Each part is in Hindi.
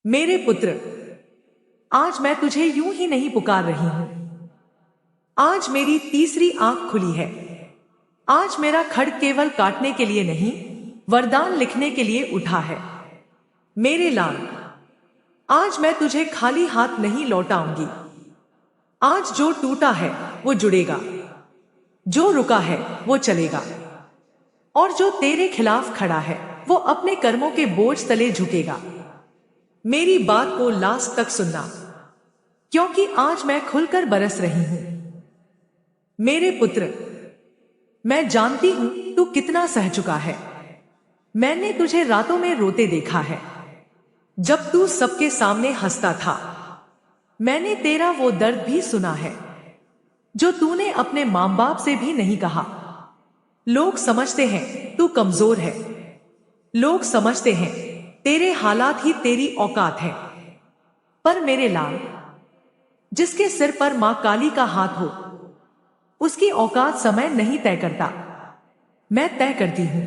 मेरे पुत्र, आज मैं तुझे यूं ही नहीं पुकार रही हूं। आज मेरी तीसरी आंख खुली है। आज मेरा खड्ग केवल काटने के लिए नहीं, वरदान लिखने के लिए उठा है। मेरे लाल, आज मैं तुझे खाली हाथ नहीं लौटाऊंगी। आज जो टूटा है वो जुड़ेगा, जो रुका है वो चलेगा, और जो तेरे खिलाफ खड़ा है वो अपने कर्मों के बोझ तले झुकेगा। मेरी बात को लास्ट तक सुनना, क्योंकि आज मैं खुलकर बरस रही हूं। मेरे पुत्र, मैं जानती हूं तू कितना सह चुका है। मैंने तुझे रातों में रोते देखा है, जब तू सबके सामने हंसता था। मैंने तेरा वो दर्द भी सुना है जो तूने अपने मां बाप से भी नहीं कहा। लोग समझते हैं तू कमजोर है। लोग समझते हैं तेरे हालात ही तेरी औकात है। पर मेरे लाल, जिसके सिर पर मां काली का हाथ हो, उसकी औकात समय नहीं तय करता, मैं तय करती हूं।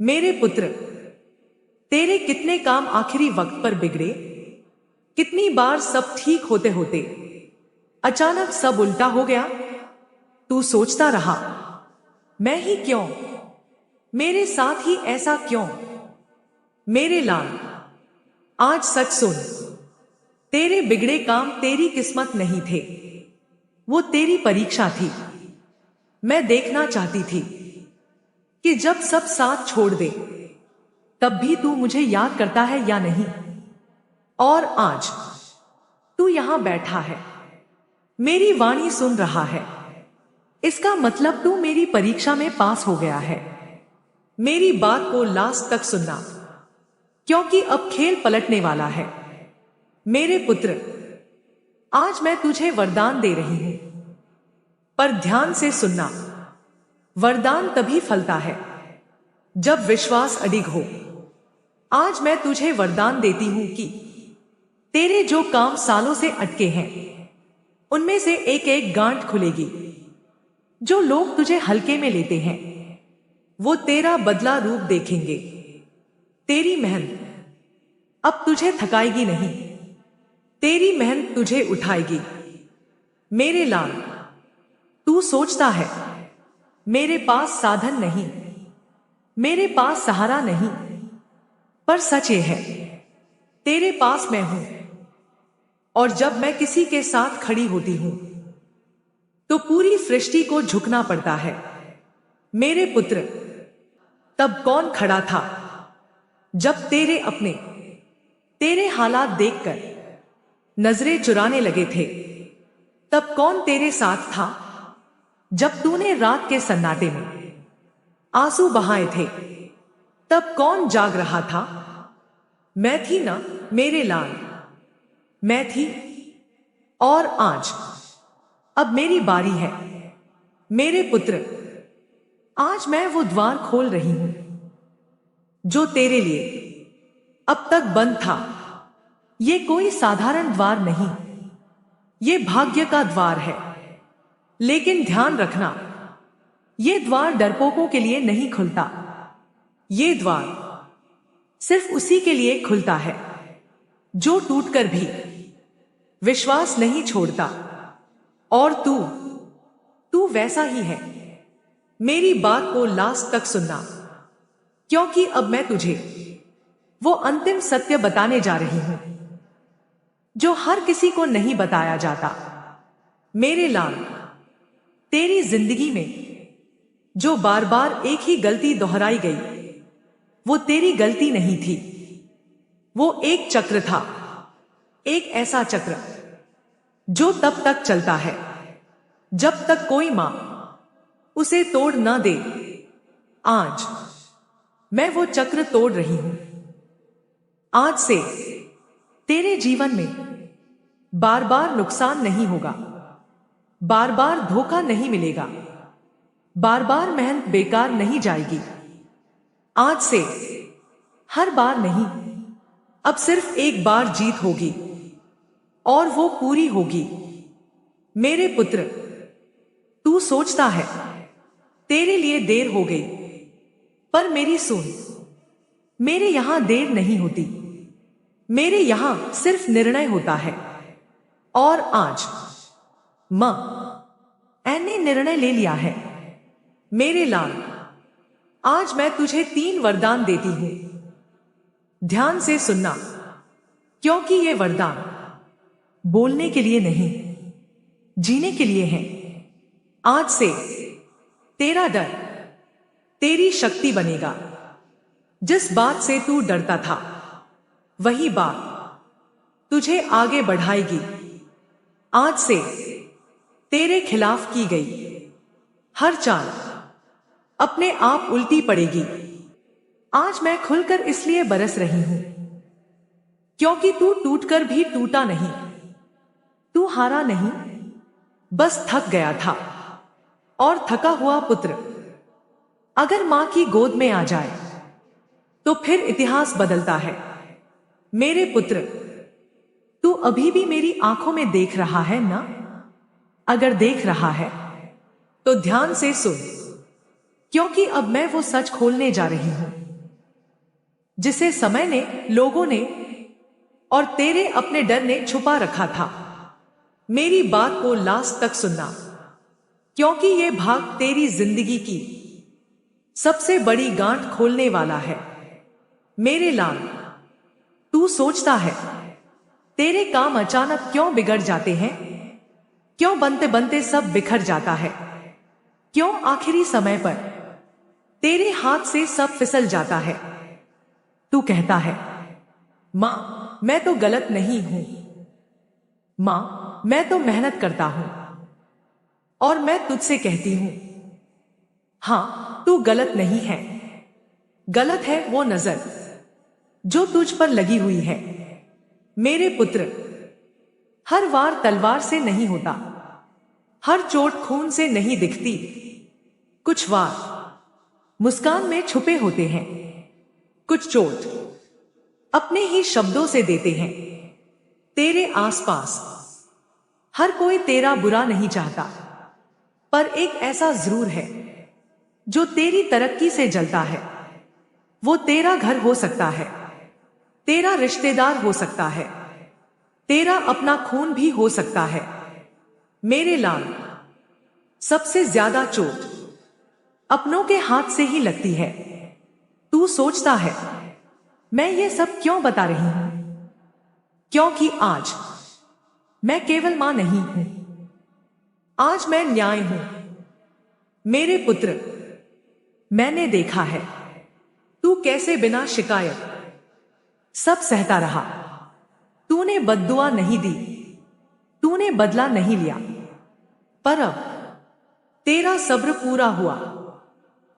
मेरे पुत्र, तेरे कितने काम आखिरी वक्त पर बिगड़े। कितनी बार सब ठीक होते होते अचानक सब उल्टा हो गया। तू सोचता रहा, मैं ही क्यों, मेरे साथ ही ऐसा क्यों। मेरे लाल, आज सच सुन, तेरे बिगड़े काम तेरी किस्मत नहीं थे, वो तेरी परीक्षा थी। मैं देखना चाहती थी कि जब सब साथ छोड़ दे, तब भी तू मुझे याद करता है या नहीं। और आज तू यहां बैठा है, मेरी वाणी सुन रहा है। इसका मतलब तू मेरी परीक्षा में पास हो गया है। मेरी बात को लास्ट तक सुनना, क्योंकि अब खेल पलटने वाला है। मेरे पुत्र, आज मैं तुझे वरदान दे रही हूं, पर ध्यान से सुनना। वरदान तभी फलता है जब विश्वास अडिग हो। आज मैं तुझे वरदान देती हूं कि तेरे जो काम सालों से अटके हैं, उनमें से एक एक गांठ खुलेगी। जो लोग तुझे हल्के में लेते हैं, वो तेरा बदला रूप देखेंगे। तेरी मेहनत अब तुझे थकाएगी नहीं, तेरी मेहनत तुझे उठाएगी। मेरे लाल, तू सोचता है मेरे पास साधन नहीं, मेरे पास सहारा नहीं, पर सच ये है, तेरे पास मैं हूं। और जब मैं किसी के साथ खड़ी होती हूं, तो पूरी सृष्टि को झुकना पड़ता है। मेरे पुत्र, तब कौन खड़ा था जब तेरे अपने तेरे हालात देखकर नजरें चुराने लगे थे। तब कौन तेरे साथ था जब तूने रात के सन्नाटे में आंसू बहाए थे। तब कौन जाग रहा था। मैं थी ना मेरे लाल, मैं थी। और आज अब मेरी बारी है। मेरे पुत्र, आज मैं वो द्वार खोल रही हूं जो तेरे लिए अब तक बंद था। ये कोई साधारण द्वार नहीं, ये भाग्य का द्वार है। लेकिन ध्यान रखना, ये द्वार डरपोकों के लिए नहीं खुलता। ये द्वार सिर्फ उसी के लिए खुलता है जो टूटकर भी विश्वास नहीं छोड़ता। और तू वैसा ही है। मेरी बात को लास्ट तक सुनना, क्योंकि अब मैं तुझे वो अंतिम सत्य बताने जा रही हूं जो हर किसी को नहीं बताया जाता। मेरे लाल, तेरी जिंदगी में जो बार बार एक ही गलती दोहराई गई, वो तेरी गलती नहीं थी। वो एक चक्र था, एक ऐसा चक्र जो तब तक चलता है जब तक कोई मां उसे तोड़ न दे। आज मैं वो चक्र तोड़ रही हूं। आज से तेरे जीवन में बार बार नुकसान नहीं होगा, बार बार धोखा नहीं मिलेगा, बार बार मेहनत बेकार नहीं जाएगी। आज से हर बार नहीं, अब सिर्फ एक बार जीत होगी, और वो पूरी होगी। मेरे पुत्र, तू सोचता है तेरे लिए देर हो गई, पर मेरी सुन, मेरे यहां देर नहीं होती। मेरे यहां सिर्फ निर्णय होता है। और आज मां ने निर्णय ले लिया है। मेरे लाल, आज मैं तुझे 3 वरदान देती हूं। ध्यान से सुनना, क्योंकि ये वरदान बोलने के लिए नहीं, जीने के लिए है। आज से तेरा डर तेरी शक्ति बनेगा। जिस बात से तू डरता था, वही बात तुझे आगे बढ़ाएगी। आज से तेरे खिलाफ की गई हर चाल अपने आप उल्टी पड़ेगी। आज मैं खुलकर इसलिए बरस रही हूं, क्योंकि तू टूटकर भी टूटा नहीं, तू हारा नहीं, बस थक गया था। और थका हुआ पुत्र अगर मां की गोद में आ जाए तो फिर इतिहास बदलता है। मेरे पुत्र, तू अभी भी मेरी आंखों में देख रहा है ना? अगर देख रहा है तो ध्यान से सुन, क्योंकि अब मैं वो सच खोलने जा रही हूं जिसे समय ने, लोगों ने और तेरे अपने डर ने छुपा रखा था। मेरी बात को लास्ट तक सुनना, क्योंकि ये भाग तेरी जिंदगी की सबसे बड़ी गांठ खोलने वाला है। मेरे लाल, तू सोचता है तेरे काम अचानक क्यों बिगड़ जाते हैं? क्यों बनते बनते सब बिखर जाता है? क्यों आखिरी समय पर तेरे हाथ से सब फिसल जाता है? तू कहता है, मां मैं तो गलत नहीं हूं, मां मैं तो मेहनत करता हूं। और मैं तुझसे कहती हूं, हां तू गलत नहीं है। गलत है वो नजर जो तुझ पर लगी हुई है। मेरे पुत्र, हर वार तलवार से नहीं होता, हर चोट खून से नहीं दिखती। कुछ वार मुस्कान में छुपे होते हैं, कुछ चोट अपने ही शब्दों से देते हैं। तेरे आसपास हर कोई तेरा बुरा नहीं चाहता, पर एक ऐसा जरूर है जो तेरी तरक्की से जलता है। वो तेरा घर हो सकता है, तेरा रिश्तेदार हो सकता है, तेरा अपना खून भी हो सकता है। मेरे लाल, सबसे ज्यादा चोट अपनों के हाथ से ही लगती है। तू सोचता है, मैं ये सब क्यों बता रही हूं? क्योंकि आज मैं केवल मां नहीं हूं, आज मैं न्याय हूं। मेरे पुत्र, मैंने देखा है तू कैसे बिना शिकायत सब सहता रहा। तूने बद्दुआ नहीं दी, तूने बदला नहीं लिया, पर अब तेरा सब्र पूरा हुआ।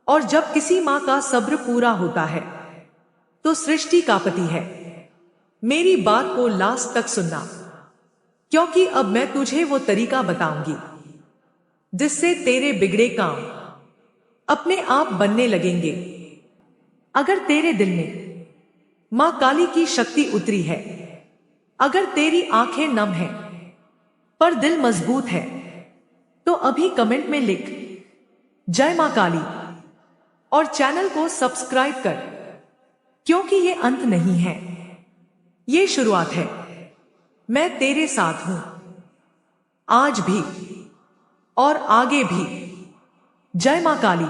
और जब किसी मां का सब्र पूरा होता है तो सृष्टि कांपती है। मेरी बात को लास्ट तक सुनना, क्योंकि अब मैं तुझे वो तरीका बताऊंगी जिससे तेरे बिगड़े काम अपने आप बनने लगेंगे। अगर तेरे दिल में मां काली की शक्ति उतरी है, अगर तेरी आंखें नम हैं पर दिल मजबूत है, तो अभी कमेंट में लिख जय मां काली और चैनल को सब्सक्राइब कर, क्योंकि ये अंत नहीं है, ये शुरुआत है। मैं तेरे साथ हूं, आज भी और आगे भी। जय मां काली।